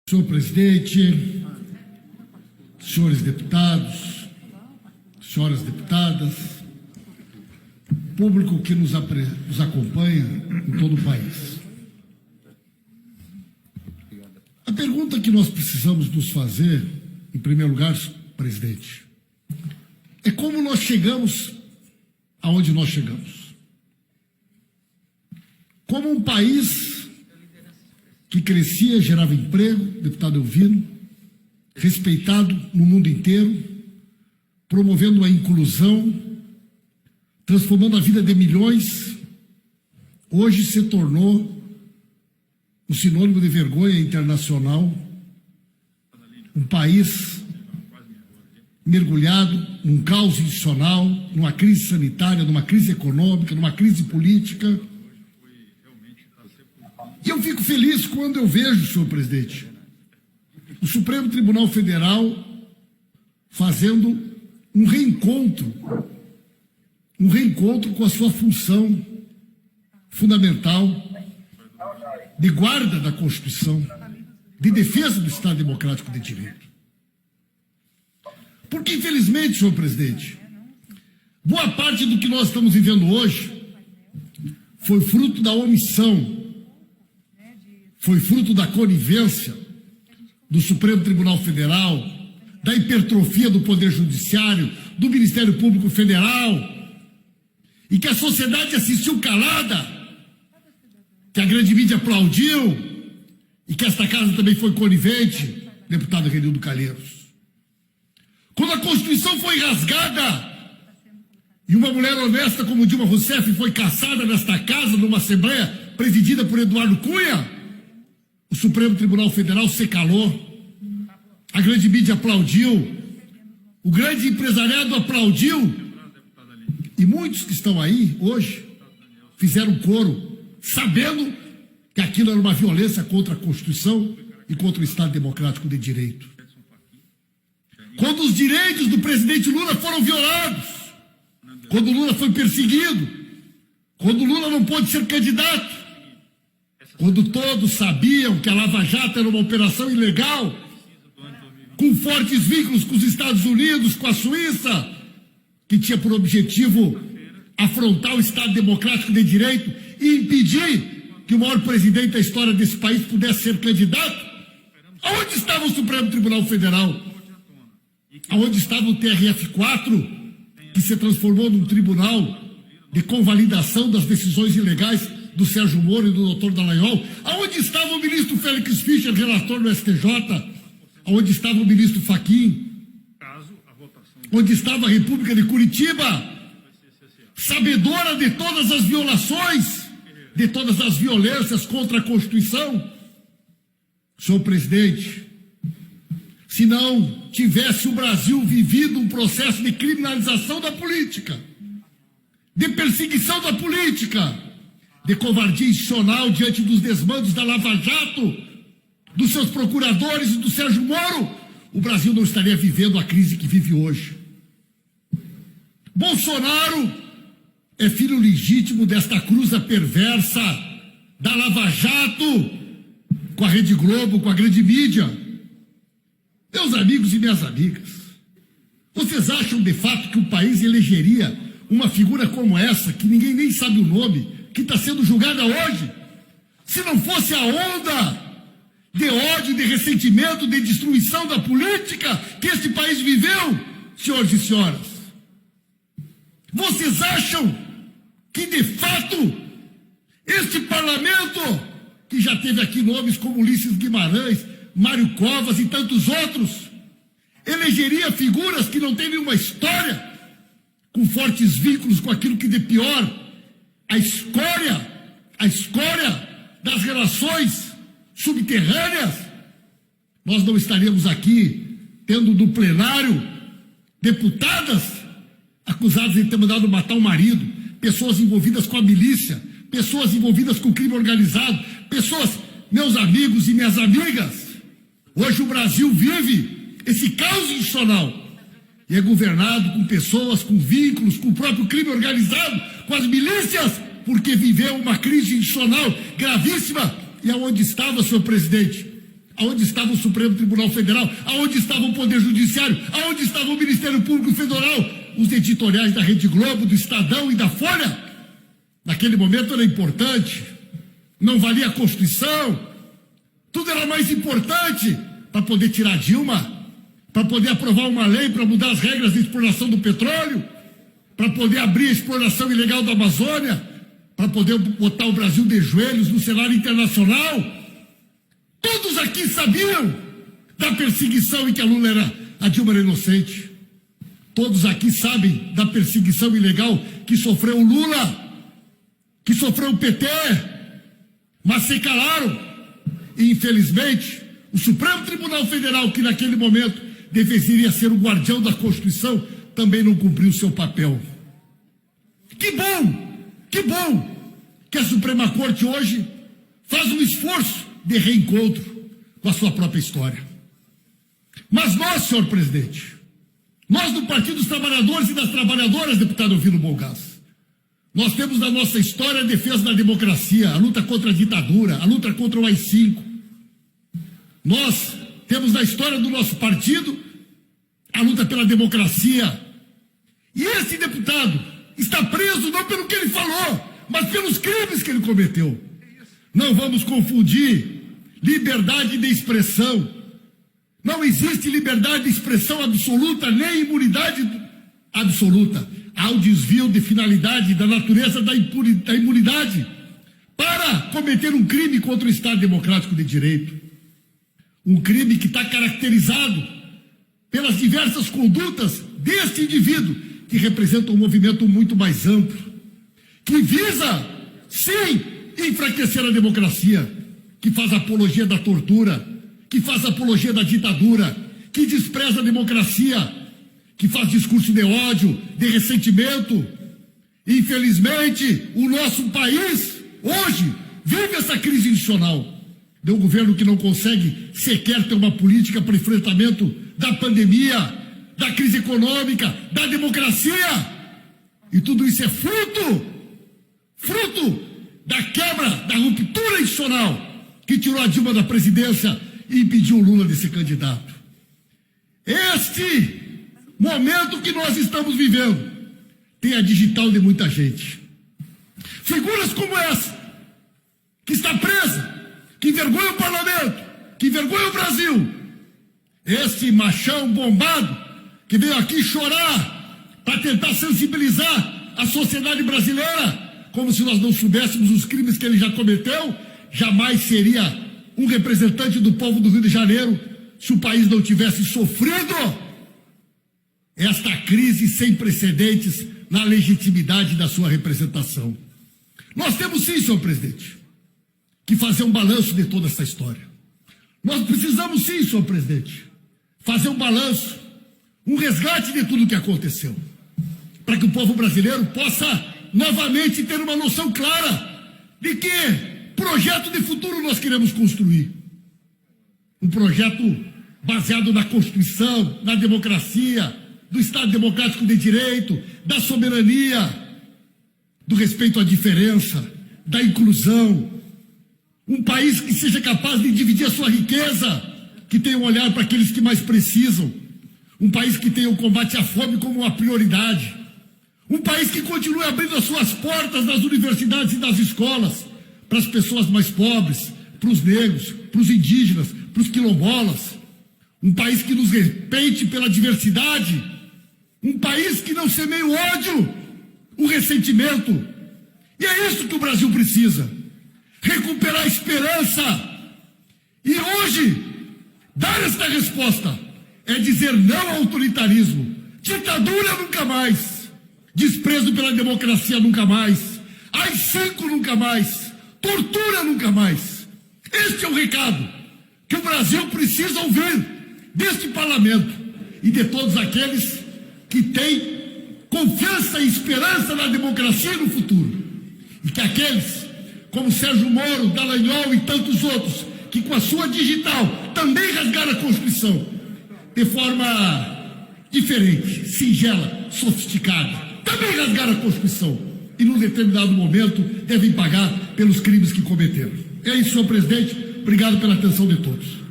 Senhor presidente, senhores deputados, senhoras deputadas, público que nos acompanha em todo o país. A pergunta que nós precisamos nos fazer, em primeiro lugar, presidente, é como nós chegamos aonde nós chegamos. Como um país que crescia, gerava emprego, deputado Elvino, respeitado no mundo inteiro, promovendo a inclusão, transformando a vida de milhões, hoje se tornou um sinônimo de vergonha internacional, um país mergulhado num caos institucional, numa crise sanitária, numa crise econômica, numa crise política. E eu fico feliz quando eu vejo, senhor presidente, o Supremo Tribunal Federal fazendo um reencontro com a sua função fundamental de guarda da Constituição, de defesa do Estado Democrático de Direito. Porque, infelizmente, senhor presidente, boa parte do que nós estamos vivendo hoje foi fruto da omissão, foi fruto da conivência do Supremo Tribunal Federal, da hipertrofia do Poder Judiciário, do Ministério Público Federal, e que a sociedade assistiu calada, que a grande mídia aplaudiu, e que esta casa também foi conivente, deputado Renildo Calheiros. Quando a Constituição foi rasgada, e uma mulher honesta como Dilma Rousseff foi caçada nesta casa, numa Assembleia presidida por Eduardo Cunha, o Supremo Tribunal Federal se calou, a grande mídia aplaudiu, o grande empresariado aplaudiu, e muitos que estão aí hoje fizeram coro, sabendo que aquilo era uma violência contra a Constituição e contra o Estado Democrático de Direito. Quando os direitos do presidente Lula foram violados, quando Lula foi perseguido, quando Lula não pôde ser candidato, quando todos sabiam que a Lava Jato era uma operação ilegal, com fortes vínculos com os Estados Unidos, com a Suíça, que tinha por objetivo afrontar o Estado Democrático de Direito e impedir que o maior presidente da história desse país pudesse ser candidato. Aonde estava o Supremo Tribunal Federal? Aonde estava o TRF4, que se transformou num tribunal de convalidação das decisões ilegais do Sérgio Moro e do Dr. Dallagnol? Aonde estava o ministro Félix Fischer, relator no STJ? Aonde estava o ministro Fachin? Onde estava a República de Curitiba? Sabedora de todas as violações, de todas as violências contra a Constituição? Senhor presidente, se não tivesse o Brasil vivido um processo de criminalização da política, de perseguição da política, de covardia institucional diante dos desmandos da Lava Jato, dos seus procuradores e do Sérgio Moro, o Brasil não estaria vivendo a crise que vive hoje. Bolsonaro é filho legítimo desta cruza perversa da Lava Jato com a Rede Globo, com a grande mídia. Meus amigos e minhas amigas, vocês acham de fato que o país elegeria uma figura como essa, que ninguém nem sabe o nome, que está sendo julgada hoje, se não fosse a onda de ódio, de ressentimento, de destruição da política que este país viveu, senhores e senhoras? Vocês acham que, de fato, este parlamento, que já teve aqui nomes como Ulisses Guimarães, Mário Covas e tantos outros, elegeria figuras que não têm nenhuma história, com fortes vínculos com aquilo que de pior, a escória das relações subterrâneas? Nós não estaríamos aqui tendo no plenário deputadas acusadas de ter mandado matar o marido, pessoas envolvidas com a milícia, pessoas envolvidas com o crime organizado, pessoas, meus amigos e minhas amigas, hoje o Brasil vive esse caos institucional e é governado com pessoas, com vínculos, com o próprio crime organizado, com as milícias, porque viveu uma crise institucional gravíssima. E aonde estava, senhor presidente, Aonde estava o Supremo Tribunal Federal? Aonde estava o Poder Judiciário? Aonde estava o Ministério Público Federal? Os editoriais da Rede Globo, do Estadão e da Folha? Naquele momento era importante, não valia a Constituição, tudo era mais importante para poder tirar Dilma, para poder aprovar uma lei para mudar as regras de exploração do petróleo, para poder abrir a exploração ilegal da Amazônia, para poder botar o Brasil de joelhos no cenário internacional. Todos aqui sabiam da perseguição em que a Lula era, a Dilma era inocente. Todos aqui sabem da perseguição ilegal que sofreu o Lula, que sofreu o PT, mas se calaram. E, infelizmente, o Supremo Tribunal Federal, que naquele momento deveria ser o guardião da Constituição, também não cumpriu o seu papel. Que bom que a Suprema Corte hoje faz um esforço de reencontro com a sua própria história. Mas nós, senhor presidente, nós do Partido dos Trabalhadores e das Trabalhadoras, deputado Ovidio Mongalvo, nós temos na nossa história a defesa da democracia, a luta contra a ditadura, a luta contra o AI-5. Nós temos na história do nosso partido a luta pela democracia. E esse deputado está preso não pelo que ele falou, mas pelos crimes que ele cometeu. Não vamos confundir liberdade de expressão. Não existe liberdade de expressão absoluta, nem imunidade absoluta. Há o desvio de finalidade da natureza da imunidade para cometer um crime contra o Estado Democrático de Direito. Um crime que está caracterizado pelas diversas condutas deste indivíduo, que representa um movimento muito mais amplo, que visa, sim, enfraquecer a democracia, que faz apologia da tortura, que faz apologia da ditadura, que despreza a democracia, que faz discurso de ódio, de ressentimento. Infelizmente, o nosso país, hoje, vive essa crise institucional. De um governo que não consegue sequer ter uma política para enfrentamento da pandemia, da crise econômica, da democracia. E tudo isso é fruto da quebra, da ruptura institucional que tirou a Dilma da presidência e impediu o Lula de ser candidato. Este momento que nós estamos vivendo tem a digital de muita gente. Figuras como essa, que está presa, que envergonha o parlamento, que envergonha o Brasil. Este machão bombado que veio aqui chorar para tentar sensibilizar a sociedade brasileira, como se nós não soubéssemos os crimes que ele já cometeu, jamais seria um representante do povo do Rio de Janeiro se o país não tivesse sofrido esta crise sem precedentes na legitimidade da sua representação. Nós temos sim, senhor presidente, que fazer um balanço de toda essa história. Nós precisamos sim, senhor presidente, fazer um balanço, um resgate de tudo o que aconteceu, para que o povo brasileiro possa novamente ter uma noção clara de que projeto de futuro nós queremos construir. Um projeto baseado na Constituição, na democracia, do Estado Democrático de Direito, da soberania, do respeito à diferença, da inclusão. Um país que seja capaz de dividir a sua riqueza, que tenha um olhar para aqueles que mais precisam. Um país que tenha o combate à fome como uma prioridade. Um país que continue abrindo as suas portas nas universidades e nas escolas para as pessoas mais pobres, para os negros, para os indígenas, para os quilombolas. Um país que nos respeite pela diversidade. Um país que não semeie o ódio, o ressentimento. E é isso que o Brasil precisa. Recuperar a esperança. E hoje, dar esta resposta é dizer não ao autoritarismo. Ditadura nunca mais. Desprezo pela democracia nunca mais. AI-5 nunca mais. Tortura nunca mais. Este é o recado que o Brasil precisa ouvir deste parlamento e de todos aqueles que têm confiança e esperança na democracia e no futuro. E que aqueles, como Sérgio Moro, Dallagnol e tantos outros, que com a sua digital também rasgaram a Constituição de forma diferente, singela, sofisticada, também rasgaram a Constituição e, num determinado momento, devem pagar pelos crimes que cometeram. É isso, senhor presidente. Obrigado pela atenção de todos.